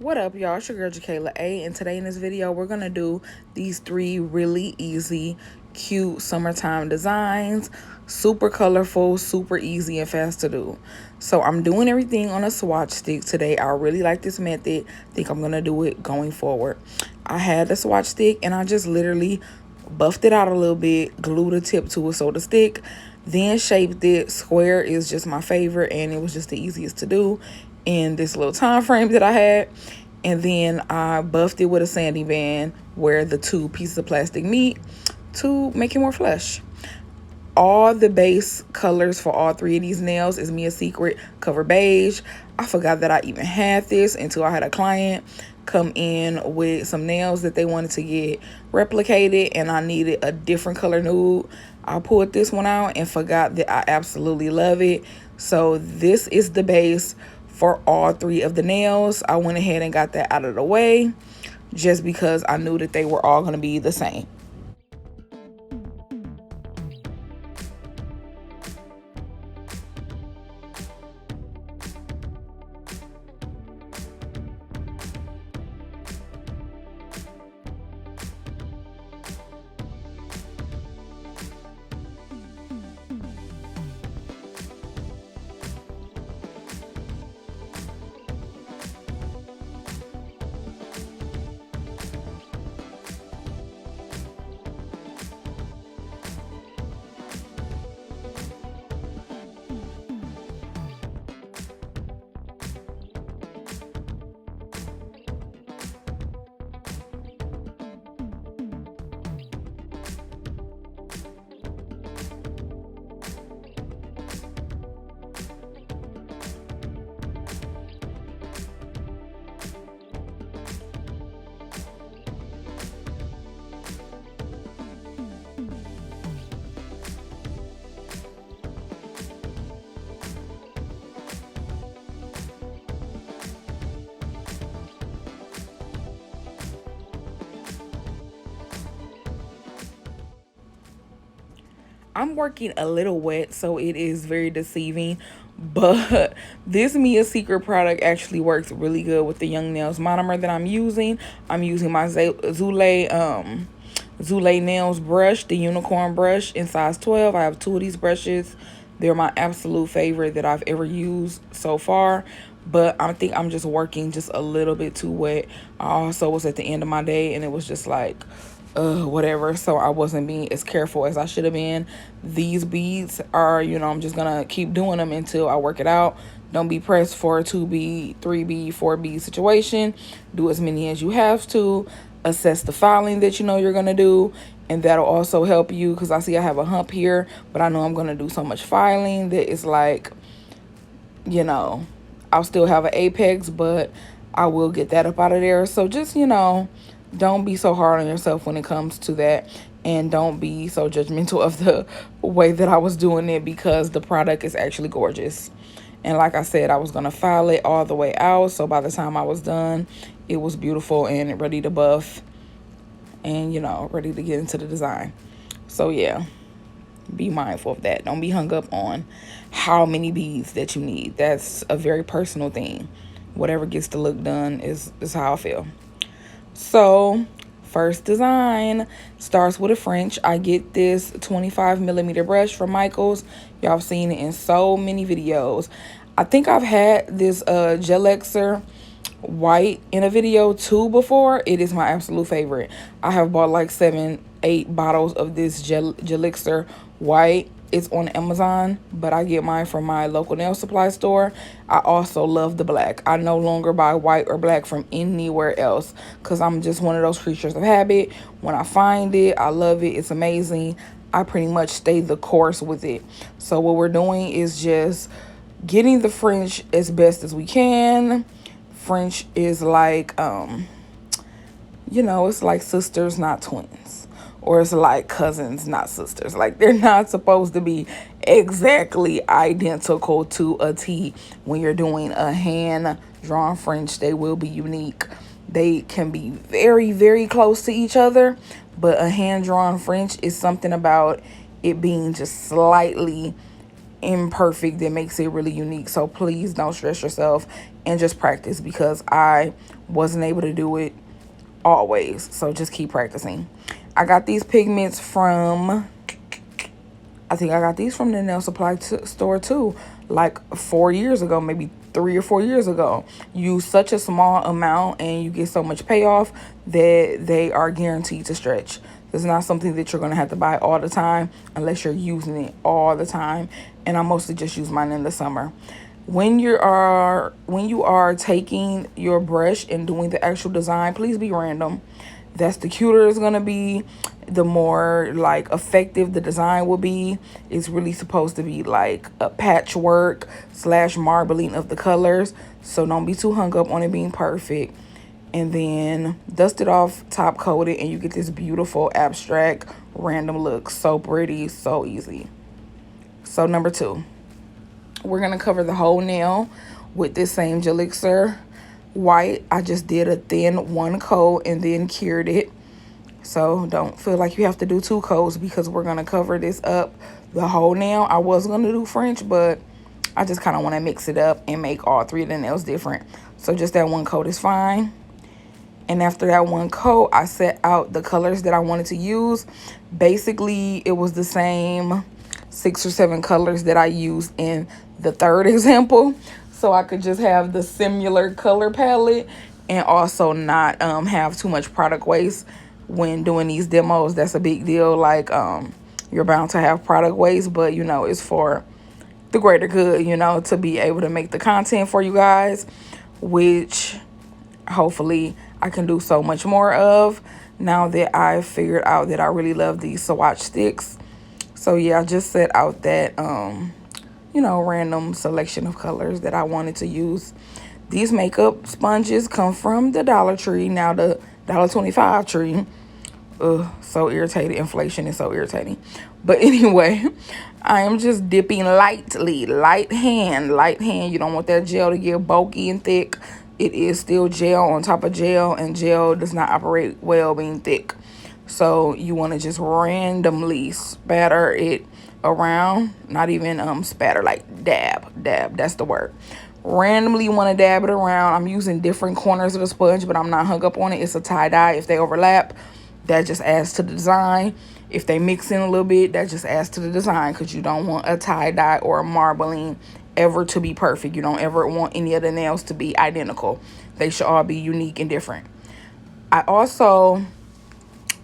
What up, y'all? It's your girl Jakayla A, and today in this video we're gonna do these 3 really easy, cute summertime designs. Super colorful, super easy and fast to do. So I'm doing everything on a swatch stick today. I really like this method. Think I'm gonna do it going forward. I had the swatch stick and I just literally buffed it out a little bit, glued a tip to it so to stick, then shaped it. Square is just my favorite, and it was just the easiest to do in this little time frame that I had. And then I buffed it with a sanding band where the 2 pieces of plastic meet to make it more flush. All the base colors for all 3 of these nails is Mia Secret Cover Beige. I forgot that I even had this until I had a client come in with some nails that they wanted to get replicated, and I needed a different color nude. I pulled this one out and forgot that I absolutely love it. So this is the base for all 3 of the nails. I went ahead and got that out of the way just because I knew that they were all going to be the same. I'm working a little wet, so it is very deceiving, but this Mia Secret product actually works really good with the Young Nails monomer that I'm using. I'm using my Zulay nails brush, the unicorn brush in size 12. I have 2 of these brushes. They're my absolute favorite that I've ever used so far, but I think I'm just working just a little bit too wet. I also was at the end of my day and it was just like whatever, so I wasn't being as careful as I should have been. These beads are, I'm just gonna keep doing them until I work it out. Don't be pressed for a 2B, 3B, 4B situation. Do as many as you have to. Assess the filing that you know you're gonna do, and that'll also help you, because I see I have a hump here, but I know I'm gonna do so much filing that it's like, I'll still have an apex, but I will get that up out of there. So just, don't be so hard on yourself when it comes to that, and don't be so judgmental of the way that I was doing it, because the product is actually gorgeous. And like I said, I was going to file it all the way out, so by the time I was done, it was beautiful and ready to buff and, ready to get into the design. So yeah, be mindful of that. Don't be hung up on how many beads that you need. That's a very personal thing. Whatever gets the look done is how I feel. So first design starts with a French. I get this 25mm brush from Michaels. Y'all have seen it in so many videos. I think I've had this Gelexer white in a video too before. It is my absolute favorite. I have bought like 7-8 bottles of this Gelexer white. It's on Amazon, but I get mine from my local nail supply store. I also love the black. I no longer buy white or black from anywhere else because I'm just one of those creatures of habit. When I find it, I love it. It's amazing. I pretty much stay the course with it. So what we're doing is just getting the French as best as we can. French is like, it's like sisters, not twins. Or it's like cousins, not sisters. Like, they're not supposed to be exactly identical to a T. When you're doing a hand-drawn French, they will be unique. They can be very, very close to each other, but a hand-drawn French is something about it being just slightly imperfect that makes it really unique. So please don't stress yourself and just practice, because I wasn't able to do it always. So just keep practicing. I got these pigments from, I think I got these from the nail supply store too, like 4 years ago, maybe 3 or 4 years ago. Use such a small amount and you get so much payoff that they are guaranteed to stretch. It's not something that you're going to have to buy all the time unless you're using it all the time. And I mostly just use mine in the summer. When you are taking your brush and doing the actual design, please be random. That's the cuter it's going to be, the more like effective the design will be. It's really supposed to be like a patchwork / marbling of the colors. So don't be too hung up on it being perfect. And then dust it off, top coat it, and you get this beautiful abstract random look. So pretty, so easy. So number 2, we're going to cover the whole nail with this same Gelixir white. I just did a thin 1 coat and then cured it. So don't feel like you have to do 2 coats, because we're going to cover this up the whole nail. I was going to do French, but I just kind of want to mix it up and make all 3 of the nails different. So just that 1 coat is fine. And after that 1 coat, I set out the colors that I wanted to use. Basically, it was the same 6 or 7 colors that I used in the 3rd example. So I could just have the similar color palette and also not have too much product waste when doing these demos. That's a big deal. Like, you're bound to have product waste, but, you know, it's for the greater good, you know, to be able to make the content for you guys, which hopefully I can do so much more of now that I've figured out that I really love these swatch sticks. So yeah, I just set out that you know, random selection of colors that I wanted to use. These makeup sponges come from the Dollar Tree, now the $1.25 tree. So irritated. Inflation is so irritating. But anyway, I am just dipping lightly, light hand. You don't want that gel to get bulky and thick. It is still gel on top of gel, and gel does not operate well being thick. So you want to just randomly spatter it around. Not even spatter, like dab. That's the word. Randomly want to dab it around. I'm using different corners of the sponge, but I'm not hung up on it. It's a tie-dye. If they overlap, that just adds to the design. If they mix in a little bit, that just adds to the design, because you don't want a tie-dye or a marbling ever to be perfect. You don't ever want any of the nails to be identical. They should all be unique and different. I also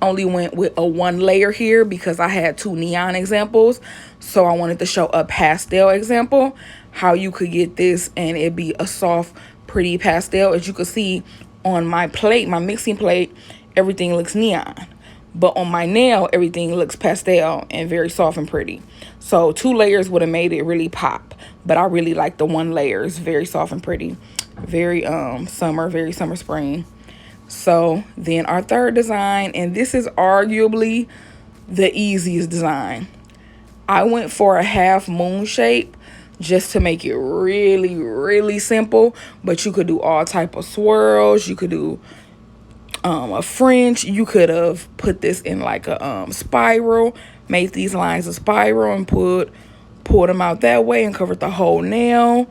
only went with a 1 layer here because I had 2 neon examples. So I wanted to show a pastel example, how you could get this and it'd be a soft, pretty pastel. As you can see on my plate, my mixing plate, everything looks neon. But on my nail, everything looks pastel and very soft and pretty. So 2 layers would have made it really pop. But I really like the 1 layer. It's very soft and pretty. Very summer spring. So then our 3rd design, and this is arguably the easiest design. I went for a half moon shape just to make it really, really simple. But you could do all type of swirls. You could do a French. You could have put this in like a spiral, made these lines a spiral and pulled them out that way and covered the whole nail.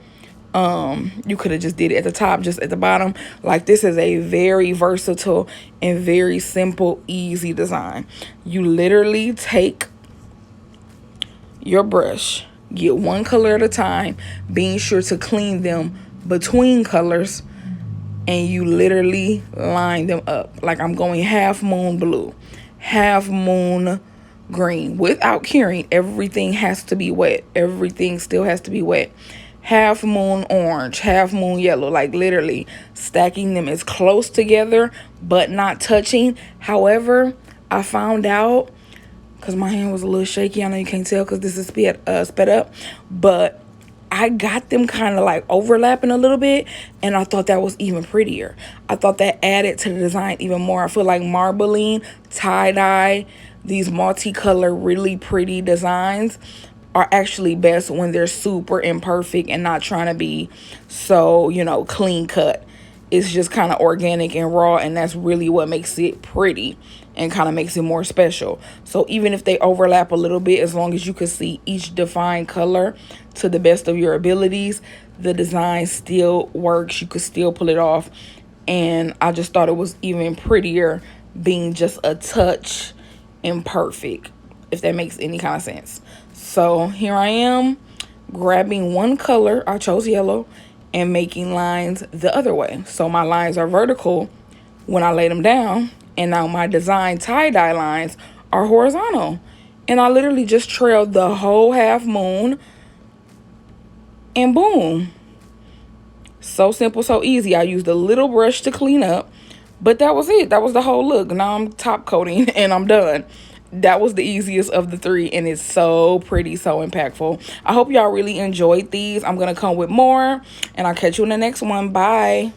You could have just did it at the top, just at the bottom. Like, this is a very versatile and very simple, easy design. You literally take your brush, get 1 color at a time, being sure to clean them between colors, and you literally line them up. Like, I'm going half moon blue, half moon green. Without curing, everything has to be wet. Everything still has to be wet. Half moon orange, half moon yellow. Like, literally stacking them as close together but not touching. However, I found out, because my hand was a little shaky, I know you can't tell because this is sped up, but I got them kind of like overlapping a little bit, and I thought that was even prettier. I thought that added to the design even more. I feel like marbling, tie-dye, these multicolor, really pretty designs are actually best when they're super imperfect and not trying to be so, you know, clean cut. it's just kind of organic and raw, and that's really what makes it pretty and kind of makes it more special. So even if they overlap a little bit, as long as you can see each defined color to the best of your abilities, the design still works. You could still pull it off. And I just thought it was even prettier being just a touch imperfect, if that makes any kind of sense. So here I am grabbing one color, I chose yellow, and making lines the other way. So my lines are vertical when I lay them down, and now my design tie-dye lines are horizontal. And I literally just trailed the whole half moon, and boom. So simple, so easy. I used a little brush to clean up, but that was it. That was the whole look. Now I'm top coating and I'm done. That was the easiest of the three, and it's so pretty, so impactful. I hope y'all really enjoyed these. I'm gonna come with more, and I'll catch you in the next one. Bye.